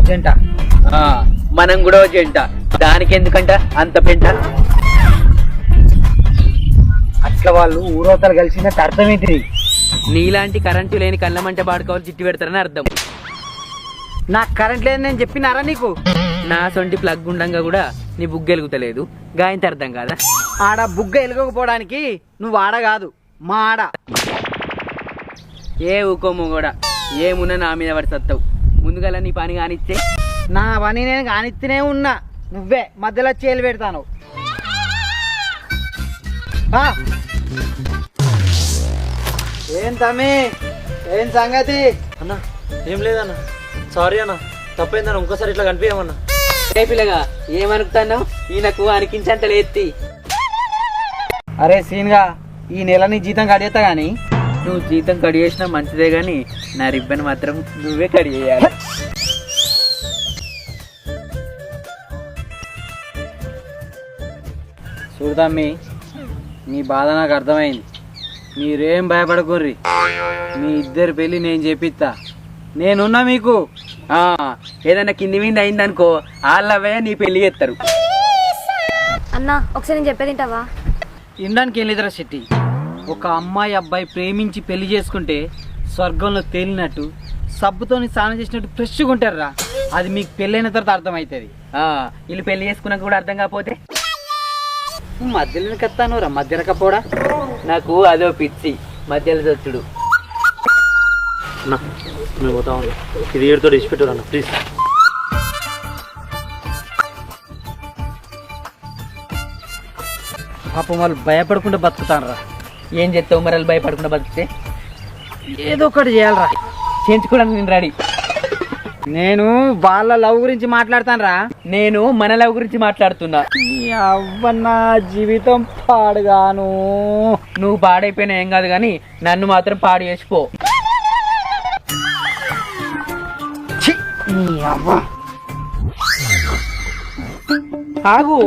జంట మనం కూడా జంట, దానికి ఎందుకంట అంత పెంట? అట్లా వాళ్ళు ఊరవతలు కలిసినట్టు అర్థమేంటిది? నీలాంటి కరెంటు లేని కళ్ళమంట పాడుకోవాలి చిట్టి పెడతారని అర్థం. నాకు కరెంట్ లేదని నేను చెప్పినారా నీకు? నా సొంటి ప్లగ్ ఉండంగా కూడా నీ బుగ్గ ఎలుగుతలేదు, గాయంత అర్థం కాదా? ఆడ బుగ్గ ఎలుగకపోవడానికి నువ్వు ఆడ కాదు, మా ఆడ. ఏ ఊకోము కూడా ఏమున్నా నా మీద పడి సత్తావు. ముందుగా నీ పని కానిచ్చే. నా పని నేను కానిస్తూనే ఉన్నా, నువ్వే మధ్యలో చేలు పెడతాను. ఏం తమ్మి, ఏం సంగతి? అన్న ఏం లేదన్న, సారీ అన్న, తప్పైందన్న, ఇంకోసారి ఇట్లా కనిపించమన్నా. రే పిల్లగా ఏమనుకుతాను, ఈయనకు అనికించంతలే ఎత్తి. అరే సీన్గా, ఈ నెల నీ జీతం కడిగేస్తా గాని. నువ్వు జీతం కడి చేసినా మంచిదే గాని నా రిబ్బన్ మాత్రం నువ్వే కడి చేయాలి. చూడతమ్మి, మీ బాధ నాకు అర్థమైంది. మీరేం భయపడకుర్రి, మీ ఇద్దరి పెళ్ళి నేను చేపిస్తా. నేనున్నా మీకు. ఏదైనా కింది మీద అయిందనుకో వాళ్ళవే నీ పెళ్లి చేస్తారు. అన్నా ఒకసారి నేను చెప్పేది వింటావా? ఇండానికి ఏం లేదురా శెట్టి, ఒక అమ్మాయి అబ్బాయి ప్రేమించి పెళ్లి చేసుకుంటే స్వర్గంలో తేలినట్టు సబ్బుతోని స్నానం చేసినట్టు ఫ్రెష్గా ఉంటారురా. అది మీకు పెళ్ళైన తర్వాత అర్థమవుతుంది. వీళ్ళు పెళ్లి చేసుకున్నాక కూడా అర్థం కాకపోతే మధ్యలో కత్తాను రా, మధ్యలో కపోడా. నాకు అదో పిచ్చి, మధ్యలో చచ్చుడు. అన్న మేము పోతా ఉన్నా, ఇది ఏడుతో ఇచ్చిపెట్టారు అన్న ప్లీజ్. పాపం వాళ్ళు భయపడకుండా బతుకుతాను రా. ఏం చెప్తావు మరి? భయపడకుండా బతికితే ఏదో ఒకటి చేయాలరా. చేయించుకోవడానికి నేను రెడీ. నేను వాళ్ళ లవ్ గురించి మాట్లాడతాను రా. నేను మన లవ్ గురించి మాట్లాడుతున్నా. అవ్వన్న జీవితం పాడుగాను. నువ్వు పాడైపోయినా ఏం కాదు కానీ నన్ను మాత్రం పాడు చేసిపో. ఆగు,